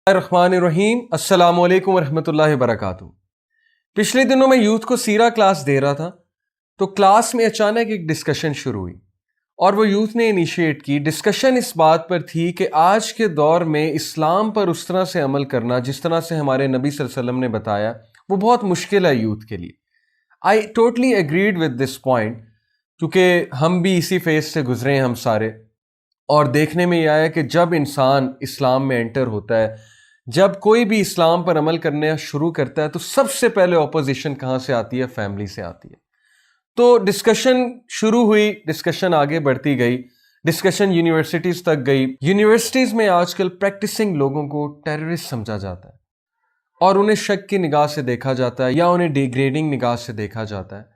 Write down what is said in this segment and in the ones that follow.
रहमानिर्रहीम। अस्सलाम वालेकुम रहमतुल्लाहि वबरकातुहू। पिछले दिनों मैं यूथ को सीरा क्लास दे रहा था तो क्लास में अचानक एक डिस्कशन शुरू हुई और वो यूथ ने इनिशिएट की। डिस्कशन इस बात पर थी कि आज के दौर में इस्लाम पर उस तरह से अमल करना जिस तरह से हमारे नबी सल्लल्लाहु अलैहि वसल्लम ने बताया वो बहुत मुश्किल है यूथ के लिए। I totally agreed with this point क्योंकि हम भी इसी फेज से गुजरे हैं हम सारे, और देखने में यह आया कि जब इंसान इस्लाम में एंटर होता है, जब कोई भी इस्लाम पर अमल करना शुरू करता है तो सबसे पहले ऑपोजिशन कहाँ से आती है? फैमिली से आती है। तो डिस्कशन शुरू हुई, डिस्कशन आगे बढ़ती गई, डिस्कशन यूनिवर्सिटीज़ तक गई। यूनिवर्सिटीज़ में आजकल प्रैक्टिसिंग लोगों को टेररिस्ट समझा जाता है और उन्हें शक की निगाह से देखा जाता है या उन्हें डिग्रेडिंग निगाह से देखा जाता है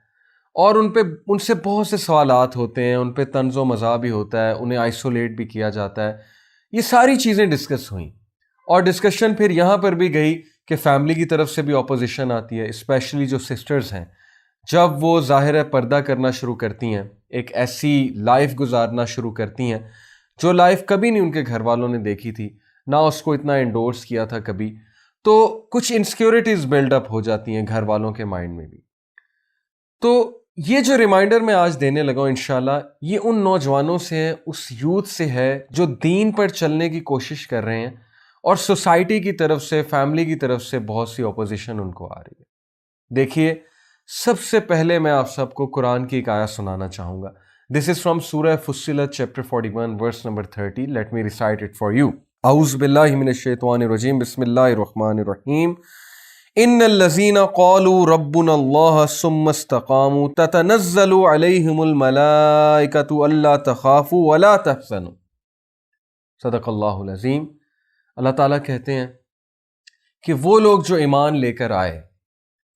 और उनसे बहुत से सवालात होते हैं, उन पे तंज़ो मज़ा भी होता है, उन्हें आइसोलेट भी किया जाता है। ये सारी चीज़ें डिस्कस हुई और डिस्कशन फिर यहाँ पर भी गई कि फैमिली की तरफ से भी ऑपोजिशन आती है, स्पेशली जो सिस्टर्स हैं। जब वो ज़ाहिर है पर्दा करना शुरू करती हैं, एक ऐसी लाइफ गुजारना शुरू करती हैं जो लाइफ कभी नहीं उनके घर वालों ने देखी थी, ना उसको इतना एंडोर्स किया था कभी, तो कुछ इनसिक्योरिटीज़ बिल्डअप हो जाती हैं घर वालों के माइंड में भी। तो ये जो रिमाइंडर मैं आज देने लगा हूं इंशाल्लाह, ये उन नौजवानों से है, उस यूथ से है जो दीन पर चलने की कोशिश कर रहे हैं और सोसाइटी की तरफ से, फैमिली की तरफ से बहुत सी ऑपोजिशन उनको आ रही है। देखिए, सबसे पहले मैं आप सबको कुरान की एक आयत सुनाना चाहूंगा। दिस इज फ्रॉम सूरह फुस्सिलत chapter 41 verse number 30। Let me recite it for you. औज़ु बिल्लाहि मिनश शैतानिर रजीम, बिस्मिल्लाहिर रहमानिर रहीम। इन्नल्लज़ीना क़ालू रब्बुनल्लाह सुम्मा इस्तक़ामू ततनज़्ज़लु अलैहिमुल मलाइकतु अल्ला तख़ाफ़ू वला तहज़नू। सदक़ल्लाहुल अज़ीम। अल्लाह ताला कहते हैं कि वो लोग जो ईमान लेकर आए,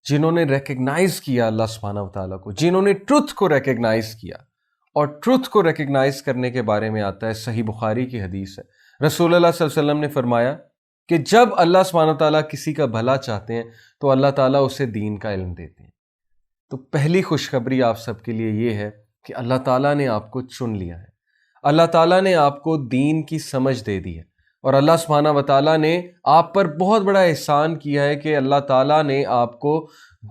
जिन्होंने रिकग्नाइज किया अल्लाह सुब्हानहू व तआला को, जिन्होंने ट्रुथ को रिकग्नाइज किया, और ट्रुथ को रिकग्नाइज करने के बारे में आता है, सही बुखारी की हदीस है, रसूलुल्लाह सल्लल्लाहु अलैहि वसल्लम ने फरमाया कि जब अल्लाह सुब्हानहू व तआला किसी का भला चाहते हैं तो अल्लाह ताला उसे दीन का इल्म देते हैं। तो पहली खुशखबरी आप सबके लिए ये है कि अल्लाह ताला ने आपको चुन लिया है, अल्लाह ताला ने आपको दीन की समझ दे दी है, और अल्लाह सुब्हानहू व तआला ने आप पर बहुत बड़ा एहसान किया है कि अल्लाह ताला ने आपको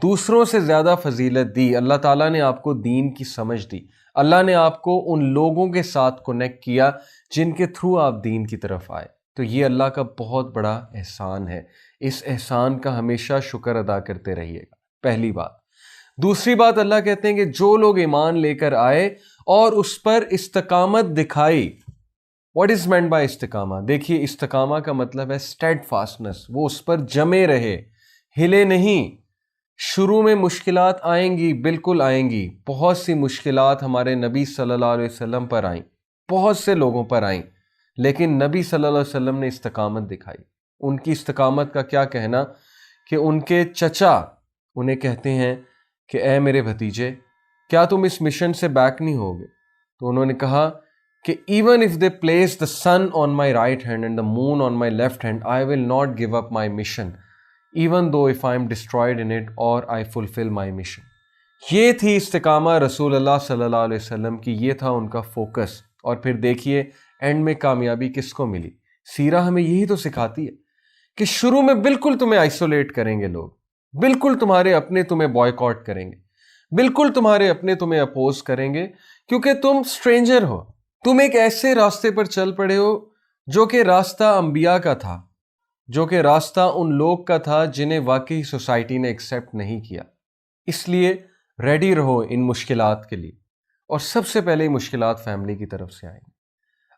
दूसरों से ज़्यादा फजीलत दी। अल्लाह ताला ने आपको दीन की समझ दी, अल्लाह ने आपको उन लोगों के साथ कनेक्ट किया जिनके थ्रू आप दीन की तरफ आए। तो ये अल्लाह का बहुत बड़ा एहसान है। इस एहसान का हमेशा शुक्र अदा करते रहिएगा, पहली बात। दूसरी बात, अल्लाह कहते हैं कि जो लोग ईमान लेकर आए और उस पर इस्तकामत दिखाई। व्हाट इज मेंट बाय इस्तिकामा? देखिए, इस्तिकामा का मतलब है स्टेडफास्टनेस, वो उस पर जमे रहे, हिले नहीं। शुरू में मुश्किलात आएंगी, बिल्कुल आएंगी। बहुत सी मुश्किलात हमारे नबी सल्लल्लाहु अलैहि वसल्लम पर आईं, बहुत से लोगों पर आईं, लेकिन नबी सल्लल्लाहु अलैहि वसल्लम ने इस्तकामत दिखाई। उनकी इस्तकामत का क्या कहना कि उनके चचा उन्हें कहते हैं कि ए मेरे भतीजे, क्या तुम इस मिशन से बैक नहीं होगे? तो उन्होंने कहा कि even if they place the sun on my right hand and the moon on my left hand, I will not give up my mission even though if I am destroyed in it और I fulfil my mission. ये थी इस्तिकामा रसूलुल्लाह सल्लल्लाहु अलैहि वसल्लम की, ये था उनका फोकस। और फिर देखिए एंड में कामयाबी किसको मिली? सीरा हमें यही तो सिखाती है कि शुरू में बिल्कुल तुम्हें आइसोलेट करेंगे लोग, बिल्कुल तुम्हारे अपने तुम्हें बॉयकॉट करेंगे, बिल्कुल तुम्हारे अपने तुम्हें अपोज करेंगे, क्योंकि तुम स्ट्रेंजर हो, तुम एक ऐसे रास्ते पर चल पड़े हो जो कि रास्ता अंबिया का था, जो कि रास्ता उन लोग का था जिन्हें वाकई सोसाइटी ने एक्सेप्ट नहीं किया। इसलिए रेडी रहो इन मुश्किलात के लिए, और सबसे पहले मुश्किलात फैमिली की तरफ से आएंगी।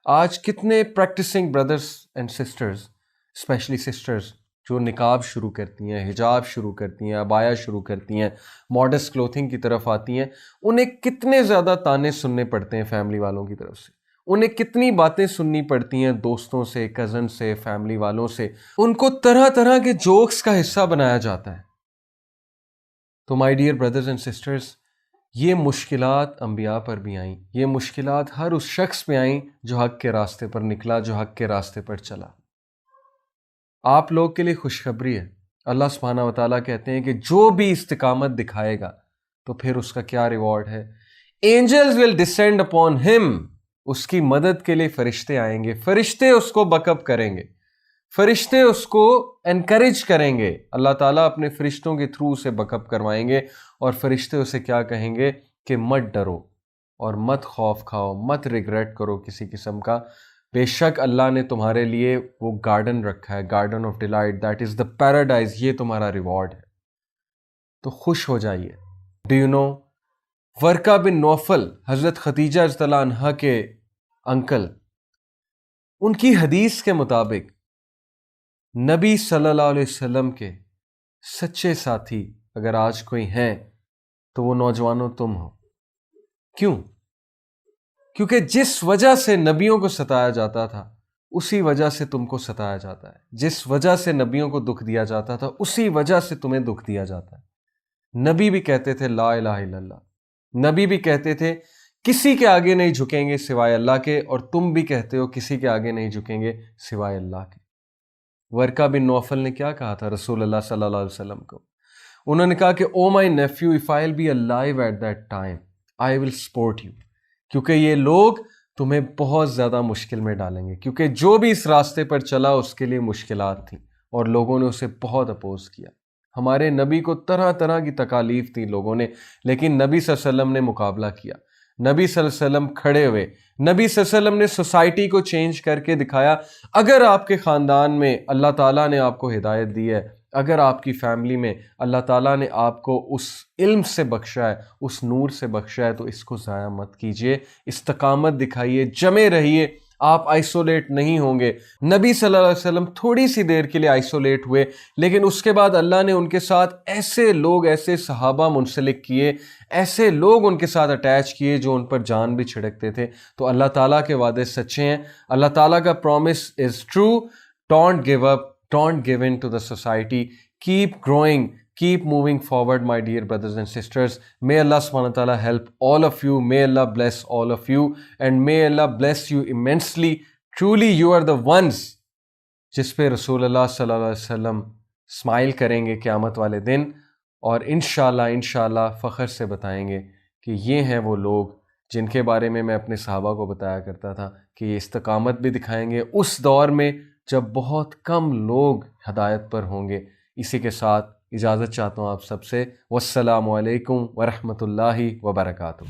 आज कितने practicing brothers and sisters, specially sisters, जो निकाब शुरू करती हैं, हिजाब शुरू करती हैं, अबाया शुरू करती हैं, मॉडेस्ट क्लोथिंग की तरफ आती हैं, उन्हें कितने ज़्यादा ताने सुनने पड़ते हैं फैमिली वालों की तरफ से, उन्हें कितनी बातें सुननी पड़ती हैं दोस्तों से, कज़न से, फैमिली वालों से, उनको तरह तरह के जोक्स का हिस्सा बनाया जाता है। तो my dear brothers and sisters, ये मुश्किलात अंबिया पर भी आईं, ये मुश्किलात हर उस शख्स पे आईं जो हक के रास्ते पर निकला, जो हक के रास्ते पर चला। आप लोग के लिए खुशखबरी है, अल्लाह सुब्हानहू व तआला कहते हैं कि जो भी इस्तिकामत दिखाएगा तो फिर उसका क्या रिवॉर्ड है? Angels will descend upon him, उसकी मदद के लिए फरिश्ते आएंगे, फरिश्ते उसको बकअप करेंगे, فرشتے اس کو انکریج کریں گے، اللہ تعالیٰ اپنے فرشتوں کے تھرو اسے بیک اپ کروائیں گے، اور فرشتے اسے کیا کہیں گے کہ مت ڈرو اور مت خوف کھاؤ، مت ریگریٹ کرو کسی قسم کا، بے شک اللہ نے تمہارے لیے وہ گارڈن رکھا ہے، garden of delight, that is the paradise, یہ تمہارا ریوارڈ ہے، تو خوش ہو جائیے۔ ڈو یو نو ورقہ بن نوفل، حضرت خدیجہ رضی اللہ عنہا کے انکل، ان کی حدیث کے مطابق نبی صلی اللہ علیہ وسلم کے سچے ساتھی اگر آج کوئی ہیں تو وہ نوجوانوں تم ہو۔ کیوں؟ کیونکہ جس وجہ سے نبیوں کو ستایا جاتا تھا اسی وجہ سے تم کو ستایا جاتا ہے، جس وجہ سے نبیوں کو دکھ دیا جاتا تھا اسی وجہ سے تمہیں دکھ دیا جاتا ہے۔ نبی بھی کہتے تھے لا الہ الا اللہ، نبی بھی کہتے تھے کسی کے آگے نہیں جھکیں گے سوائے اللہ کے، اور تم بھی کہتے ہو کسی کے آگے نہیں جھکیں گے سوائے اللہ کے۔ ورقہ بن نوفل نے کیا کہا تھا رسول اللہ صلی اللہ علیہ وسلم کو؟ انہوں نے کہا کہ oh my nephew, if I will be alive at that time I will support you, کیونکہ یہ لوگ تمہیں بہت زیادہ مشکل میں ڈالیں گے، کیونکہ جو بھی اس راستے پر چلا اس کے لیے مشکلات تھیں اور لوگوں نے اسے بہت اپوز کیا۔ ہمارے نبی کو طرح طرح کی تکالیف تھی لوگوں نے، لیکن نبی صلی اللہ علیہ وسلم نے مقابلہ کیا، نبی صلی اللہ علیہ وسلم کھڑے ہوئے، نبی صلی اللہ علیہ وسلم نے سوسائٹی کو چینج کر کے دکھایا۔ اگر آپ کے خاندان میں اللہ تعالیٰ نے آپ کو ہدایت دی ہے، اگر آپ کی فیملی میں اللہ تعالیٰ نے آپ کو اس علم سے بخشا ہے، اس نور سے بخشا ہے، تو اس کو ضائع مت کیجیے، استقامت دکھائیے، جمے رہیے، آپ آئسولیٹ نہیں ہوں گے۔ نبی صلی اللہ علیہ وسلم تھوڑی سی دیر کے لیے آئسولیٹ ہوئے، لیکن اس کے بعد اللہ نے ان کے ساتھ ایسے لوگ، ایسے صحابہ منسلک کیے، ایسے لوگ ان کے ساتھ اٹیچ کیے جو ان پر جان بھی چھڑکتے تھے۔ تو اللہ تعالیٰ کے وعدے سچے ہیں، اللہ تعالیٰ کا promise is true. Don't give up, don't give in to the society, keep growing, keep moving forward, my dear brothers and sisters. May Allah subhanahu wa ta'ala help all of you, may Allah bless all of you, and may Allah bless you immensely. Truly you are the ones جس پہ رسول اللہ صلی اللہ علیہ وسلم smile کریں گے قیامت والے دن، اور انشاءاللہ فخر سے بتائیں گے کہ یہ ہیں وہ لوگ جن کے بارے میں میں اپنے صحابہ کو بتایا کرتا تھا کہ یہ استقامت بھی دکھائیں گے اس دور میں جب بہت کم لوگ ہدایت پر ہوں گے۔ اسی کے ساتھ اجازت چاہتا ہوں آپ سب سے، والسلام علیکم ورحمۃ اللہ وبرکاتہ۔